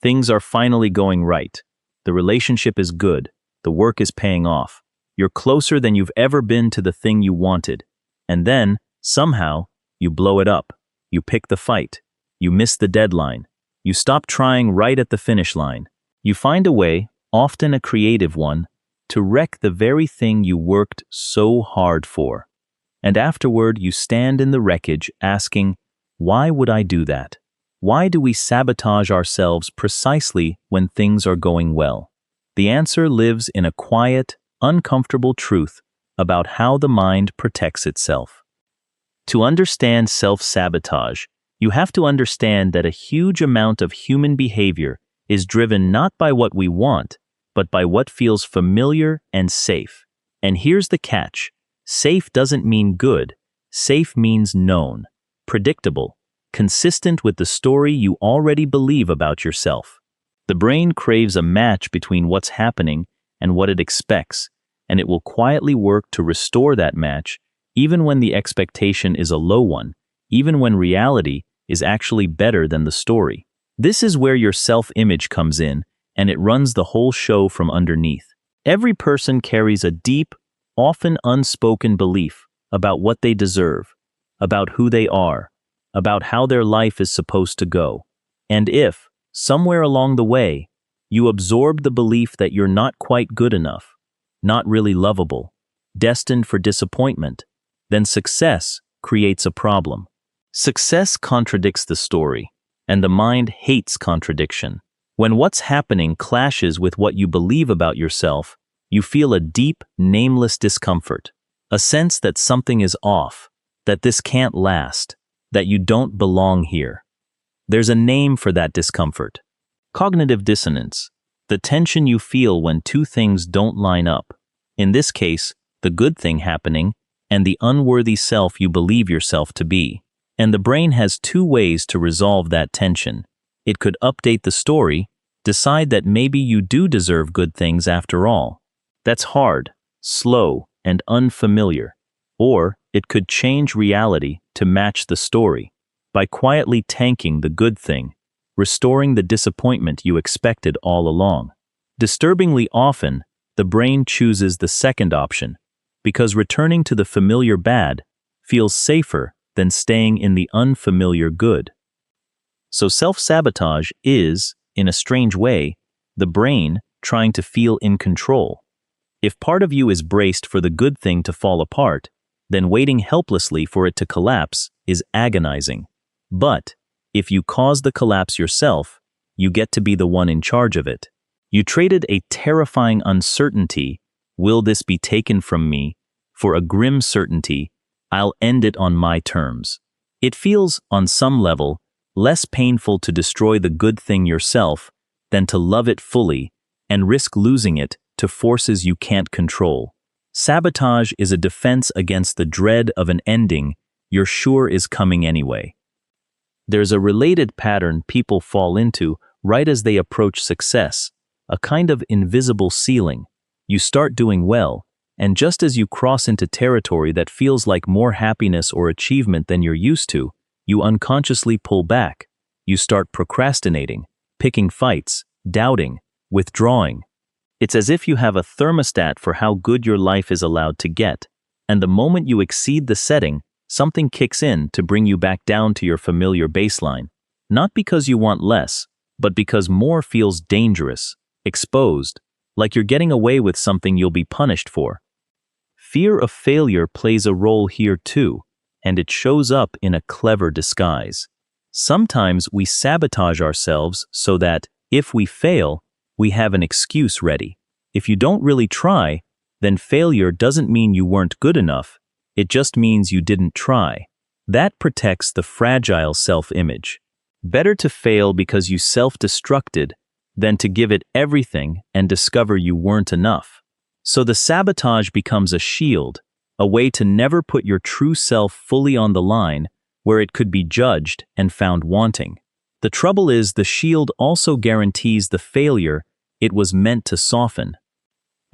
Things are finally going right. The relationship is good. The work is paying off. You're closer than you've ever been to the thing you wanted. And then, somehow, you blow it up. You pick the fight. You miss the deadline. You stop trying right at the finish line. You find a way, often a creative one, to wreck the very thing you worked so hard for. And afterward, you stand in the wreckage asking, why would I do that? Why do we sabotage ourselves precisely when things are going well? The answer lives in a quiet, uncomfortable truth about how the mind protects itself. To understand self-sabotage, you have to understand that a huge amount of human behavior is driven not by what we want, but by what feels familiar and safe. And here's the catch. Safe doesn't mean good. Safe means known, predictable, consistent with the story you already believe about yourself. The brain craves a match between what's happening and what it expects, and it will quietly work to restore that match, even when the expectation is a low one, even when reality is actually better than the story. This is where your self-image comes in, and it runs the whole show from underneath. Every person carries a deep, often unspoken belief about what they deserve, about who they are, about how their life is supposed to go. And if, somewhere along the way, you absorb the belief that you're not quite good enough, not really lovable, destined for disappointment, then success creates a problem. Success contradicts the story, and the mind hates contradiction. When what's happening clashes with what you believe about yourself, you feel a deep, nameless discomfort, a sense that something is off, that this can't last, that you don't belong here. There's a name for that discomfort: cognitive dissonance, the tension you feel when two things don't line up. In this case, the good thing happening and the unworthy self you believe yourself to be. And the brain has two ways to resolve that tension. It could update the story, decide that maybe you do deserve good things after all. That's hard, slow, and unfamiliar. Or it could change reality to match the story by quietly tanking the good thing, restoring the disappointment you expected all along. Disturbingly often, the brain chooses the second option because returning to the familiar bad feels safer than staying in the unfamiliar good. So self-sabotage is, in a strange way, the brain trying to feel in control. If part of you is braced for the good thing to fall apart, then waiting helplessly for it to collapse is agonizing. But if you cause the collapse yourself, you get to be the one in charge of it. You traded a terrifying uncertainty, will this be taken from me, for a grim certainty, I'll end it on my terms. It feels, on some level, less painful to destroy the good thing yourself than to love it fully and risk losing it to forces you can't control. Sabotage is a defense against the dread of an ending you're sure is coming anyway. There's a related pattern people fall into right as they approach success, a kind of invisible ceiling. You start doing well, and just as you cross into territory that feels like more happiness or achievement than you're used to, you unconsciously pull back. You start procrastinating, picking fights, doubting, withdrawing. It's as if you have a thermostat for how good your life is allowed to get, and the moment you exceed the setting, something kicks in to bring you back down to your familiar baseline. Not because you want less, but because more feels dangerous, exposed, like you're getting away with something you'll be punished for. Fear of failure plays a role here too, and it shows up in a clever disguise. Sometimes we sabotage ourselves so that, if we fail, we have an excuse ready. If you don't really try, then failure doesn't mean you weren't good enough, it just means you didn't try. That protects the fragile self-image. Better to fail because you self-destructed than to give it everything and discover you weren't enough. So the sabotage becomes a shield, a way to never put your true self fully on the line where it could be judged and found wanting. The trouble is, the shield also guarantees the failure it was meant to soften.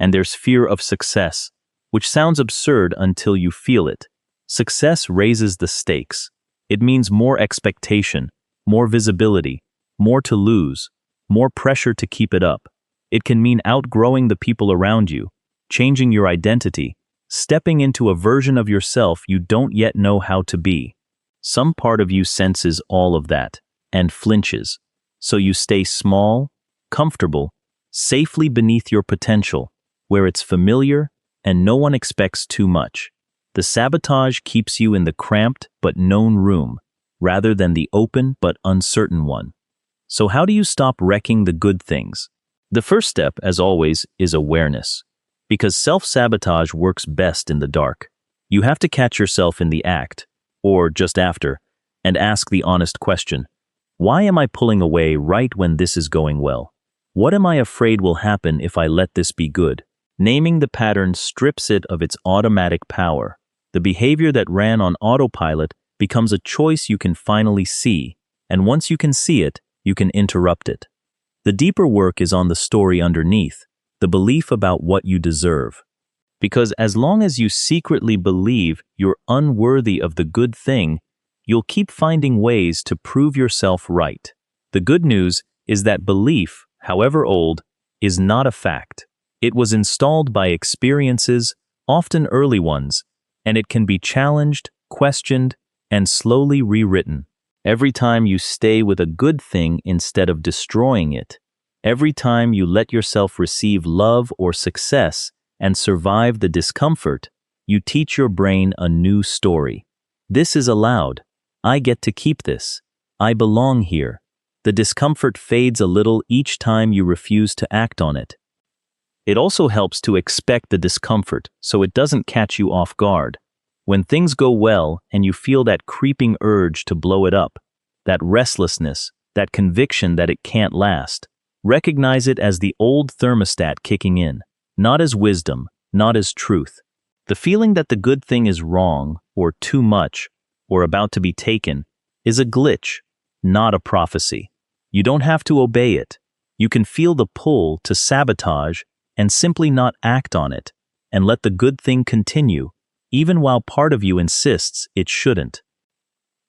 And there's fear of success, which sounds absurd until you feel it. Success raises the stakes. It means more expectation, more visibility, more to lose, more pressure to keep it up. It can mean outgrowing the people around you, changing your identity, stepping into a version of yourself you don't yet know how to be. Some part of you senses all of that and flinches, so you stay small, comfortable, safely beneath your potential, where it's familiar and no one expects too much. The sabotage keeps you in the cramped but known room, rather than the open but uncertain one. So how do you stop wrecking the good things? The first step, as always, is awareness. Because self-sabotage works best in the dark. You have to catch yourself in the act, or just after, and ask the honest question: why am I pulling away right when this is going well? What am I afraid will happen if I let this be good? Naming the pattern strips it of its automatic power. The behavior that ran on autopilot becomes a choice you can finally see, and once you can see it, you can interrupt it. The deeper work is on the story underneath, the belief about what you deserve. Because as long as you secretly believe you're unworthy of the good thing, you'll keep finding ways to prove yourself right. The good news is that belief, however old, is not a fact. It was installed by experiences, often early ones, and it can be challenged, questioned, and slowly rewritten. Every time you stay with a good thing instead of destroying it, every time you let yourself receive love or success and survive the discomfort, you teach your brain a new story. This is allowed. I get to keep this. I belong here. The discomfort fades a little each time you refuse to act on it. It also helps to expect the discomfort so it doesn't catch you off guard. When things go well and you feel that creeping urge to blow it up, that restlessness, that conviction that it can't last, recognize it as the old thermostat kicking in, not as wisdom, not as truth. The feeling that the good thing is wrong, or too much, or about to be taken, is a glitch, not a prophecy. You don't have to obey it. You can feel the pull to sabotage and simply not act on it, and let the good thing continue, even while part of you insists it shouldn't.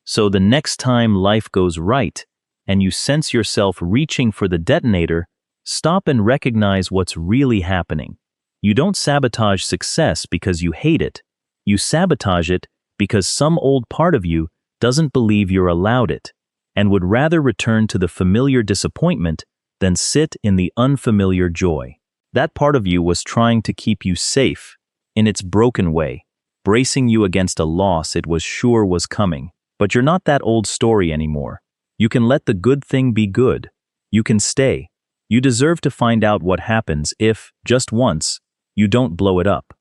So the next time life goes right, and you sense yourself reaching for the detonator, stop and recognize what's really happening. You don't sabotage success because you hate it. You sabotage it because some old part of you doesn't believe you're allowed it, and would rather return to the familiar disappointment than sit in the unfamiliar joy. That part of you was trying to keep you safe, in its broken way, bracing you against a loss it was sure was coming. But you're not that old story anymore. You can let the good thing be good. You can stay. You deserve to find out what happens if, just once, you don't blow it up.